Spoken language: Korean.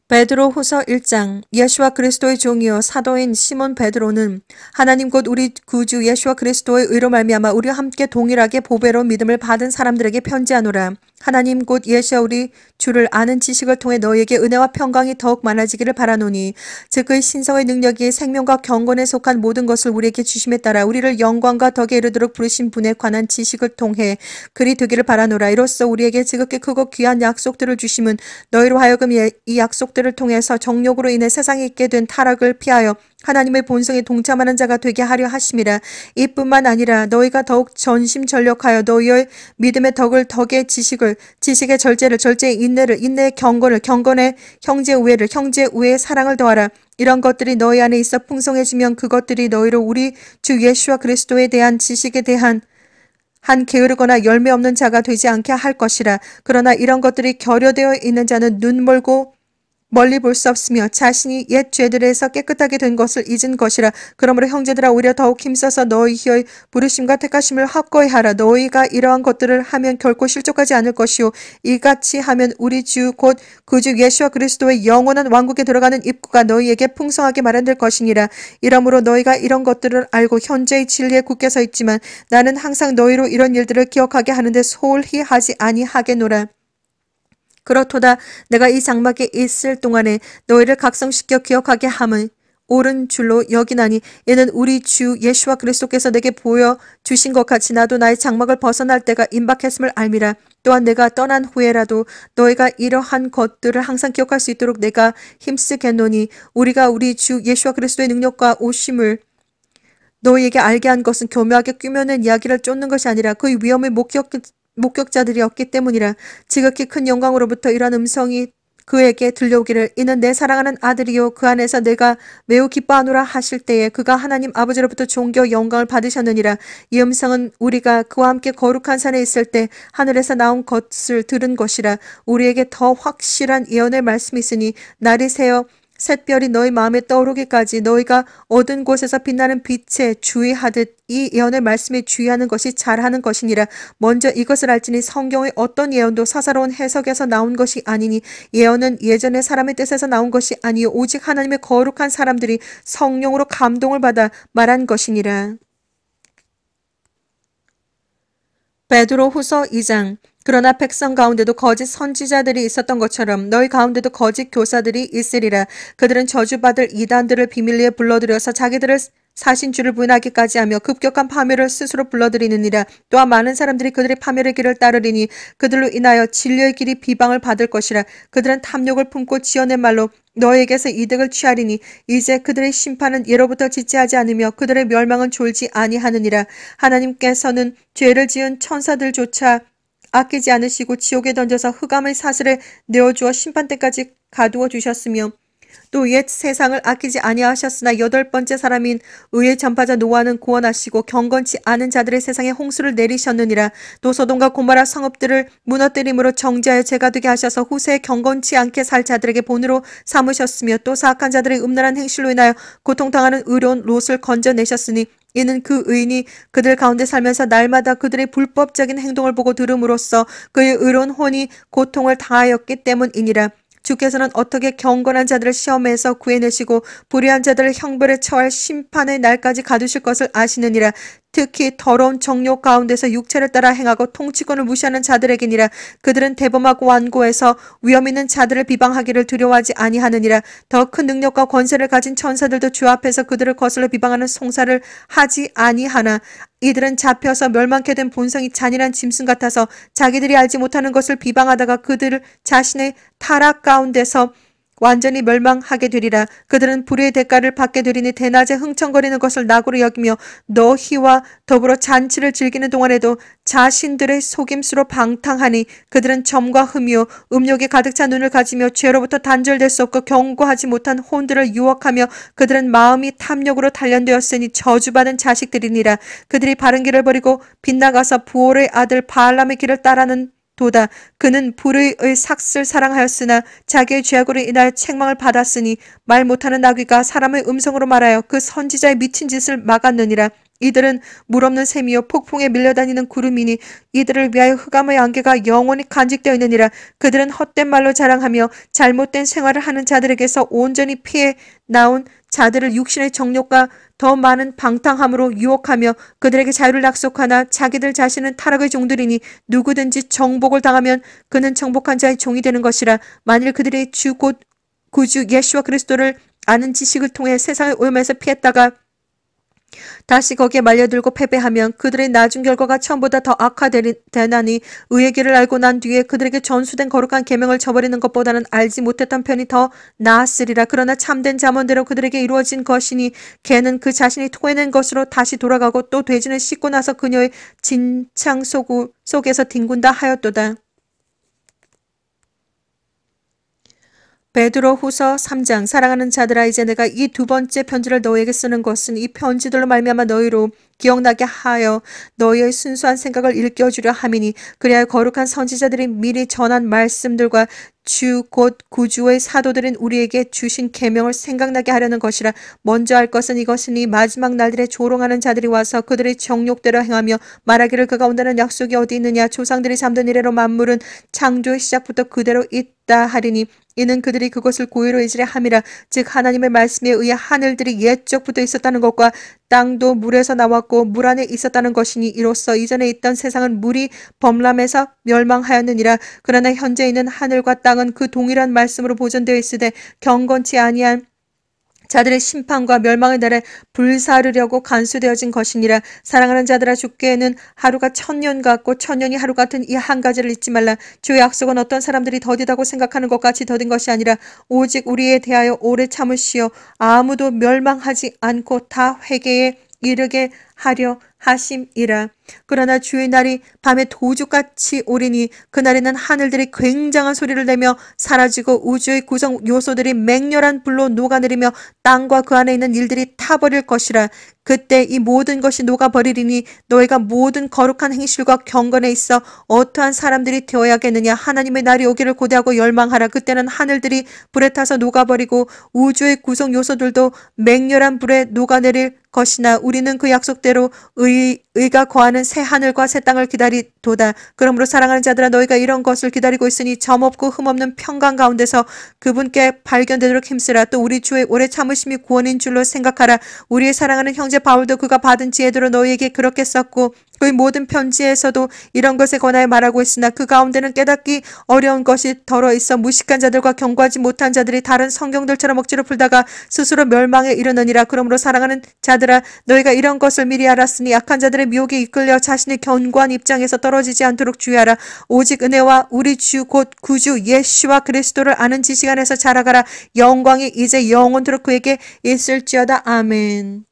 베드로후서 1장. 예수와 그리스도의 종이요 사도인 시몬 베드로는 하나님 곧 우리 구주 예수와 그리스도의 의로 말미암아 우리와 함께 동일하게 보배로운 믿음을 받은 사람들에게 편지하노라. 하나님 곧 예수와 우리 주를 아는 지식을 통해 너희에게 은혜와 평강이 더욱 많아지기를 바라노니 즉 그의 신성의 능력이 생명과 경건에 속한 모든 것을 우리에게 주심에 따라 우리를 영광과 덕에 이르도록 부르신 분에 관한 지식을 통해 그리 되기를 바라노라. 이로써 우리에게 지극히 크고 귀한 약속들을 주심은 너희로 하여금 이 약속들을 통해서 정욕으로 인해 세상에 있게 된 타락을 피하여 하나님의 본성에 동참하는 자가 되게 하려 하심이라. 이뿐만 아니라 너희가 더욱 전심전력하여 너희의 믿음의 덕을 덕의 지식을, 지식의 절제를, 절제의 인내를, 인내의 경건을, 경건의 형제의 우애를, 형제의 우애의 사랑을 더하라. 이런 것들이 너희 안에 있어 풍성해지면 그것들이 너희로 우리 주 예수와 그리스도에 대한 지식에 대한 한 게으르거나 열매 없는 자가 되지 않게 할 것이라. 그러나 이런 것들이 결여되어 있는 자는 눈 멀고 멀리 볼 수 없으며 자신이 옛 죄들에서 깨끗하게 된 것을 잊은 것이라. 그러므로 형제들아 오히려 더욱 힘써서 너희의 부르심과 택하심을 확고히 하라. 너희가 이러한 것들을 하면 결코 실족하지 않을 것이요 이같이 하면 우리 주 곧 그 주 예수와 그리스도의 영원한 왕국에 들어가는 입구가 너희에게 풍성하게 마련될 것이니라. 이러므로 너희가 이런 것들을 알고 현재의 진리에 굳게 서 있지만 나는 항상 너희로 이런 일들을 기억하게 하는데 소홀히 하지 아니하겠노라. 그렇도다 내가 이 장막에 있을 동안에 너희를 각성시켜 기억하게 함은 옳은 줄로 여기나니 이는 우리 주 예수와 그리스도께서 내게 보여주신 것 같이 나도 나의 장막을 벗어날 때가 임박했음을 알미라. 또한 내가 떠난 후에라도 너희가 이러한 것들을 항상 기억할 수 있도록 내가 힘쓰겠노니 우리가 우리 주 예수와 그리스도의 능력과 오심을 너희에게 알게 한 것은 교묘하게 꾸며낸 이야기를 쫓는 것이 아니라 그의 위엄의 목격자들이었기 때문이라. 지극히 큰 영광으로부터 이러한 음성이 그에게 들려오기를 이는 내 사랑하는 아들이요 그 안에서 내가 매우 기뻐하노라 하실 때에 그가 하나님 아버지로부터 존귀와 영광을 받으셨느니라. 이 음성은 우리가 그와 함께 거룩한 산에 있을 때 하늘에서 나온 것을 들은 것이라. 우리에게 더 확실한 예언의 말씀이 있으니 날이 새어 샛별이 너희 마음에 떠오르기까지 너희가 얻은 곳에서 빛나는 빛에 주의하듯 이 예언의 말씀에 주의하는 것이 잘하는 것이니라. 먼저 이것을 알지니 성경의 어떤 예언도 사사로운 해석에서 나온 것이 아니니 예언은 예전의 사람의 뜻에서 나온 것이 아니요 오직 하나님의 거룩한 사람들이 성령으로 감동을 받아 말한 것이니라. 베드로후서 2장. 그러나 백성 가운데도 거짓 선지자들이 있었던 것처럼 너희 가운데도 거짓 교사들이 있으리라. 그들은 저주받을 이단들을 비밀리에 불러들여서 자기들을 사신주를 부인하기까지 하며 급격한 파멸을 스스로 불러들이느니라. 또한 많은 사람들이 그들의 파멸의 길을 따르리니 그들로 인하여 진리의 길이 비방을 받을 것이라. 그들은 탐욕을 품고 지어낸 말로 너에게서 이득을 취하리니 이제 그들의 심판은 예로부터 지체하지 않으며 그들의 멸망은 졸지 아니하느니라. 하나님께서는 죄를 지은 천사들조차 아끼지 않으시고 지옥에 던져서 흑암의 사슬에 내어주어 심판때까지 가두어 주셨으며 또 옛 세상을 아끼지 아니하셨으나 여덟 번째 사람인 의의 전파자 노아는 구원하시고 경건치 않은 자들의 세상에 홍수를 내리셨느니라. 또 소돔과 고모라 성읍들을 무너뜨림으로 정죄하여 죄가 되게 하셔서 후세에 경건치 않게 살 자들에게 본으로 삼으셨으며 또 사악한 자들의 음란한 행실로 인하여 고통당하는 의로운 롯을 건져내셨으니 이는 그 의인이 그들 가운데 살면서 날마다 그들의 불법적인 행동을 보고 들음으로써 그의 의로운 혼이 고통을 당하였기 때문이니라. 주께서는 어떻게 경건한 자들을 시험에서 구해내시고 불의한 자들을 형벌에 처할 심판의 날까지 가두실 것을 아시느니라. 특히 더러운 정욕 가운데서 육체를 따라 행하고 통치권을 무시하는 자들에게니라. 그들은 대범하고 완고해서 위험 있는 자들을 비방하기를 두려워하지 아니하느니라. 더 큰 능력과 권세를 가진 천사들도 주 앞에서 그들을 거슬러 비방하는 송사를 하지 아니하나 이들은 잡혀서 멸망케 된 본성이 잔인한 짐승 같아서 자기들이 알지 못하는 것을 비방하다가 그들 자신의 타락 가운데서 완전히 멸망하게 되리라. 그들은 불의의 대가를 받게 되리니 대낮에 흥청거리는 것을 낙으로 여기며 너희와 더불어 잔치를 즐기는 동안에도 자신들의 속임수로 방탕하니 그들은 점과 흠이요 음욕에 가득 찬 눈을 가지며 죄로부터 단절될 수 없고 경고하지 못한 혼들을 유혹하며 그들은 마음이 탐욕으로 단련되었으니 저주받은 자식들이니라. 그들이 바른 길을 버리고 빗나가서 부올의 아들 바알람의 길을 따라는 도다. 그는 불의의 삭슬 사랑하였으나 자기의 죄악으로 인하여 책망을 받았으니 말 못하는 나귀가 사람의 음성으로 말하여 그 선지자의 미친 짓을 막았느니라. 이들은 물 없는 샘이요 폭풍에 밀려다니는 구름이니 이들을 위하여 흑암의 안개가 영원히 간직되어 있느니라. 그들은 헛된 말로 자랑하며 잘못된 생활을 하는 자들에게서 온전히 피해 나온 자들을 육신의 정욕과 더 많은 방탕함으로 유혹하며 그들에게 자유를 약속하나 자기들 자신은 타락의 종들이니 누구든지 정복을 당하면 그는 정복한 자의 종이 되는 것이라. 만일 그들이 주 곧 구주 예수와 그리스도를 아는 지식을 통해 세상의 오염에서 피했다가 다시 거기에 말려들고 패배하면 그들의 나중 결과가 처음보다 더 악화되나니 의의 길을 알고 난 뒤에 그들에게 전수된 거룩한 계명을 저버리는 것보다는 알지 못했던 편이 더 나았으리라. 그러나 참된 잠언대로 그들에게 이루어진 것이니 개는 그 자신이 토해낸 것으로 다시 돌아가고 또 돼지는 씻고 나서 그녀의 진창 속에서 뒹군다 하였도다. 베드로후서 3장. 사랑하는 자들아, 이제 내가 이 두 번째 편지를 너희에게 쓰는 것은 이 편지들로 말미암아 너희로 기억나게 하여 너희의 순수한 생각을 일깨워주려 함이니 그리하여 거룩한 선지자들이 미리 전한 말씀들과 주 곧 구주의 사도들인 우리에게 주신 계명을 생각나게 하려는 것이라. 먼저 할 것은 이것이니 마지막 날들에 조롱하는 자들이 와서 그들의 정욕대로 행하며 말하기를 그가 온다는 약속이 어디 있느냐. 조상들이 잠든 이래로 만물은 창조의 시작부터 그대로 있다 하리니 이는 그들이 그것을 고의로 잊으려 함이라. 즉 하나님의 말씀에 의해 하늘들이 옛적부터 있었다는 것과 땅도 물에서 나왔고 물 안에 있었다는 것이니 이로써 이전에 있던 세상은 물이 범람해서 멸망하였느니라. 그러나 현재 있는 하늘과 땅은 그 동일한 말씀으로 보존되어 있으되 경건치 아니한 자들의 심판과 멸망의 날에 불사르려고 간수되어진 것이니라. 사랑하는 자들아, 주께는 하루가 1000년 같고 1000년이 하루 같은 이 한 가지를 잊지 말라. 주의 약속은 어떤 사람들이 더디다고 생각하는 것 같이 더딘 것이 아니라 오직 우리에 대하여 오래 참으시어 아무도 멸망하지 않고 다 회개에 이르게 하려 하심이라. 그러나 주의 날이 밤에 도둑같이 오리니 그날에는 하늘들이 굉장한 소리를 내며 사라지고 우주의 구성 요소들이 맹렬한 불로 녹아내리며 땅과 그 안에 있는 일들이 타버릴 것이라. 그때 이 모든 것이 녹아버리리니 너희가 모든 거룩한 행실과 경건에 있어 어떠한 사람들이 되어야겠느냐. 하나님의 날이 오기를 고대하고 열망하라. 그때는 하늘들이 불에 타서 녹아버리고 우주의 구성 요소들도 맹렬한 불에 녹아내릴 것이나 우리는 그 약속대로 의가 거하는 새 하늘과 새 땅을 기다리도다. 그러므로 사랑하는 자들아, 너희가 이런 것을 기다리고 있으니 점없고 흠없는 평강 가운데서 그분께 발견되도록 힘쓰라. 또 우리 주의 오래 참으심이 구원인 줄로 생각하라. 우리의 사랑하는 형제 바울도 그가 받은 지혜대로 너희에게 그렇게 썼고 그의 모든 편지에서도 이런 것에 관하여 말하고 있으나 그 가운데는 깨닫기 어려운 것이 덜어 있어 무식한 자들과 경고하지 못한 자들이 다른 성경들처럼 억지로 풀다가 스스로 멸망에 이르느니라. 그러므로 사랑하는 자들아, 너희가 이런 것을 미리 알았으니 약한 자들의 미혹에 이끌려 자신의 견고한 입장에서 떨어지지 않도록 주의하라. 오직 은혜와 우리 주 곧 구주 예수와 그리스도를 아는 지식 안에서 자라가라. 영광이 이제 영원토록 그에게 있을지어다. 아멘.